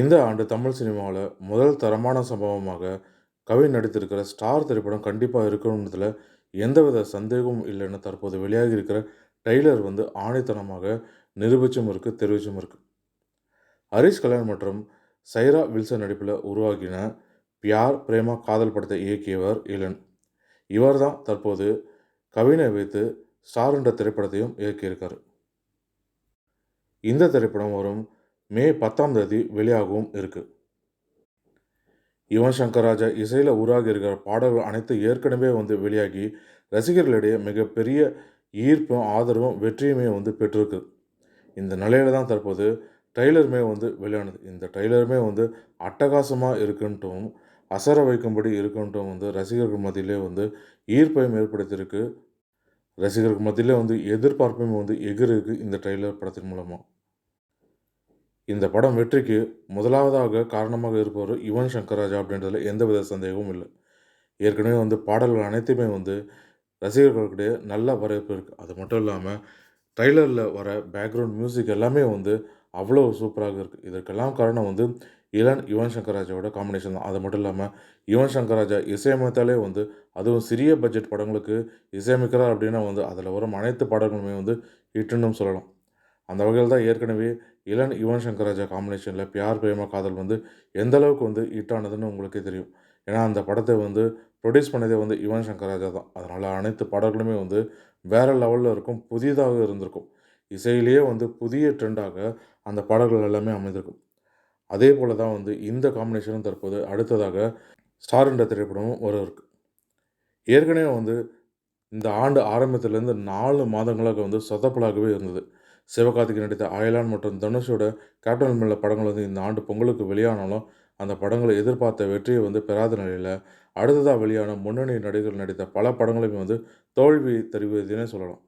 இந்த ஆண்டு தமிழ் சினிமாவுல முதல் தரமான சம்பவமாக கவின் நடித்திருக்கிற ஸ்டார் திரைப்படம் கண்டிப்பா இருக்கணும்ன்றதுல எந்தவித சந்தேகமும் இல்லைன்னு தற்போது வெளியாகி இருக்கிற ட்ரெய்லர் ஆணித்தனமாக நிரூபிச்சும் இருக்கு, தெரிவிச்சும் இருக்கு. ஹரிஷ் கல்யாண் மற்றும் சைரா வில்சன் நடிப்பில் உருவாகின பியார் பிரேமா காதல் படத்தை இயக்கியவர் இளன். இவர் தான் தற்போது கவினை வைத்து ஸ்டார் என்ற திரைப்படத்தையும் இயக்கியிருக்காரு. இந்த திரைப்படம் வரும் மே 10ஆம் தேதி வெளியாகவும் இருக்கு. யுவன் சங்கர் ராஜா இசையில் உருவாகி இருக்கிற பாடல்கள் அனைத்தும் ஏற்கனவே வெளியாகி ரசிகர்களிடையே மிகப்பெரிய ஈர்ப்பும் ஆதரவும் வெற்றியுமே பெற்றிருக்கு. இந்த நிலையில தான் தற்போது ட்ரெய்லருமே வெளியானது. இந்த ட்ரெய்லருமே அட்டகாசமாக இருக்குன்ட்டும் அசர வைக்கும்படி இருக்குன்ட்டும் ரசிகர்கள் மத்தியிலே ஈர்ப்பையும் ஏற்படுத்தியிருக்கு. ரசிகர்கள் மத்தியிலே எதிர்பார்ப்பையும் எகிருக்கு இந்த ட்ரெய்லர் படத்தின் மூலமாக. இந்த படம் வெற்றிக்கு முதலாவதாக காரணமாக இருப்பவர் யுவன் சங்கர் ராஜா அப்படின்றதுல எந்தவித சந்தேகமும் இல்லை. ஏற்கனவே பாடல்கள் அனைத்துமே ரசிகர்களுக்கிடையே நல்ல வரவேற்பு இருக்குது. அது மட்டும் இல்லாமல் ட்ரெய்லரில் வர பேக்ரவுண்ட் மியூசிக் எல்லாமே அவ்வளோ சூப்பராக இருக்குது. இதற்கெல்லாம் காரணம் இளன் யுவன் சங்கர் ராஜாவோட காம்பினேஷன் தான். அது மட்டும் இல்லாமல் யுவன் சங்கர் ராஜா இசையமைத்தாலே அதுவும் சிறிய பட்ஜெட் படங்களுக்கு இசையமைக்கிறார் அப்படின்னா அதில் வரும் அனைத்து பாடல்களுமே ஹிட்டுன்னு சொல்லலாம். அந்த வகையில் தான் ஏற்கனவே இளன் யுவன் சங்கர் ராஜா காம்பினேஷனில் பியார் பிரேமா காதல் எந்த அளவுக்கு ஹிட் ஆனதுன்னு உங்களுக்கே தெரியும். ஏன்னா அந்த படத்தை ப்ரொடியூஸ் பண்ணதே யுவன் சங்கர் ராஜா தான். அதனால் அனைத்து பாடல்களுமே வேறு லெவலில் இருக்கும், புதிதாக இருந்திருக்கும். இசையிலேயே புதிய ட்ரெண்டாக அந்த பாடல்கள் எல்லாமே அமைந்திருக்கும். அதே போல் தான் இந்த காம்பினேஷனும் தற்போது அடுத்ததாக ஸ்டார் என்ற திரைப்படமும் வர இருக்கு. ஏற்கனவே இந்த ஆண்டு ஆரம்பத்திலேருந்து 4 மாதங்களாக சொதப்பலாகவே இருந்தது. சிவகார்த்திகேயன் நடித்த அயலான் மற்றும் தனுஷோட கேப்டன் அமெரிக்கா படங்கள் இந்த ஆண்டு பொங்கலுக்கு வெளியானாலும் அந்த படங்களை எதிர்பார்த்த வெற்றியை பெறாத நிலையில் அடுத்ததாக வெளியான முன்னணி நடிகர்கள் நடித்த பல படங்களுமே தோல்வி தெரிவித்ததுன்னே சொல்லலாம்.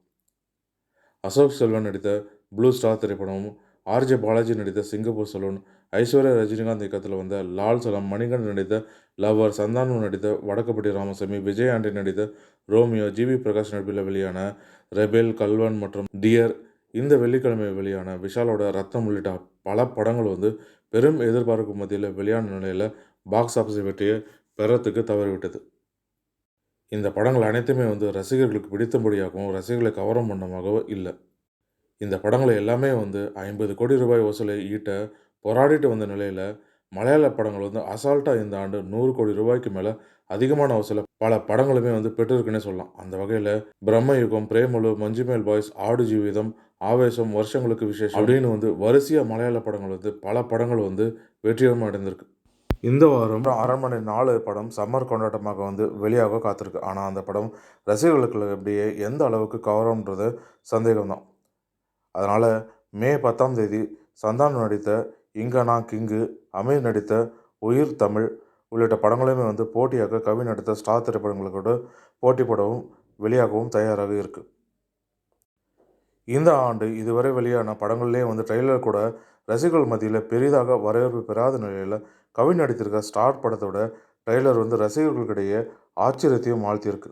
அசோக் செல்வன் நடித்த ப்ளூ ஸ்டார் திரைப்படமும், ஆர்ஜே பாலாஜி நடித்த சிங்கப்பூர் சலூன், ஐஸ்வர்யா ரஜினிகாந்த் இயக்கத்தில் வந்த லால் சலம், மணிகண்டன் நடித்த லவ்வர், சந்தானம் நடித்த வடக்குப்பட்டி ராமசாமி, விஜய் ஆண்டனி நடித்த ரோமியோ, ஜிவி பிரகாஷ் நடிப்பில் வெளியான ரெபேல், கல்வன் மற்றும் டியர், இந்த வெள்ளிக்கிழமை வெளியான விஷாலோட ரத்தம் உள்ளிட்ட பல படங்கள் பெரும் எதிர்பார்ப்பு மத்தியில் வெளியான நிலையில் பாக்ஸ் ஆஃபீஸ் வெற்றியை பெறத்துக்கு தவறிவிட்டது. இந்த படங்கள் அனைத்துமே ரசிகர்களுக்கு பிடித்தபடியாகவும் ரசிகர்களை கவரும் வண்ணமாகவும் இல்லை. இந்த படங்களை எல்லாமே 50 கோடி ரூபாய் வசூலை ஈட்ட போராடிட்டு வந்த நிலையில் மலையாள படங்கள் அசால்ட்டாக இந்த ஆண்டு 100 கோடி ரூபாய்க்கு மேலே அதிகமான வசூலை பல படங்களுமே பெற்றிருக்குன்னே சொல்லலாம். அந்த வகையில் பிரம்மயுகம், பிரேமலு, மஞ்சுமேல் பாய்ஸ், ஆடு ஜீவிதம், ஆவேசம், வருஷங்களுக்கு விசேஷம் அப்படின்னு வரிசையாக மலையாள படங்கள் பல படங்கள் வெற்றிகரமாக அடைந்திருக்கு. இந்த வாரம் அரண்மனை 4 படம் சம்மர் கொண்டாட்டமாக வெளியாக காத்திருக்கு. ஆனால் அந்த படம் ரசிகர்களுக்கு அப்படியே எந்த அளவுக்கு கவரும்ன்றது சந்தேகம்தான். அதனால் மே 10ஆம் தேதி சந்தானம் நடித்த இங்க நான் கிங்கு, அமீர் நடித்த உயிர் தமிழ் உள்ளிட்ட படங்களையுமே போட்டியாக கவின் நடித்த ஸ்டார் திரைப்படங்களோடு போட்டி போடவும் வெளியாகவும் தயாராக இருக்குது. இந்த ஆண்டு இதுவரை வெளியான படங்கள்லேயே ட்ரெய்லர் கூட ரசிகர்கள் மத்தியில் பெரிதாக வரவேற்பு பெறாத நிலையில் கவின் நடித்திருக்க ஸ்டார் படத்தோட ட்ரெய்லர் ரசிகர்களுக்கிடையே ஆச்சரியத்தையும் ஆழ்த்தியிருக்கு.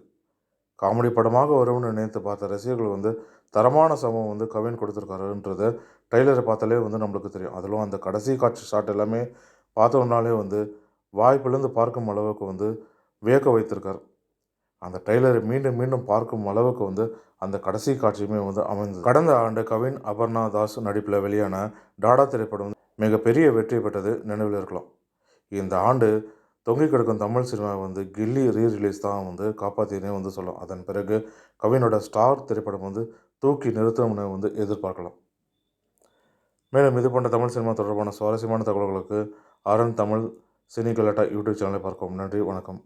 காமெடி படமாக வரும்னு நினைத்து பார்த்த ரசிகர்கள் தரமான சம்பவம் கவின் கொடுத்துருக்காருன்றத ட்ரெய்லரை பார்த்தாலே நம்மளுக்கு தெரியும். அதிலும் அந்த கடைசி காட்சி ஷாட் எல்லாமே பார்த்தோம்னாலே வாய்ப்பிலேருந்து பார்க்கும் அளவுக்கு வியக்க வைத்திருக்கார். அந்த ட்ரெய்லரை மீண்டும் மீண்டும் பார்க்கும் அளவுக்கு அந்த கடைசி காட்சியுமே அமைந்தது. கடந்த ஆண்டு கவின், அபர்ணா தாஸ் நடிப்பில் வெளியான டாடா திரைப்படம் மிகப்பெரிய வெற்றி பெற்றது நினைவில் இருக்கலாம். இந்த ஆண்டு தொங்கிக் கிடக்கும் தமிழ் சினிமா கில்லி ரீரிலீஸ் தான் காப்பாற்றினே சொல்லலாம். அதன் பிறகு கவினோட ஸ்டார் திரைப்படம் தூக்கி நிறுத்தம்னு எதிர்பார்க்கலாம். மேலும் இது போன்ற தமிழ் சினிமா தொடர்பான சுவாரஸ்யமான தகவல்களுக்கு அரண் தமிழ் சினி கலாட்டா யூடியூப் சேனலை பார்க்கவும். நன்றி, வணக்கம்.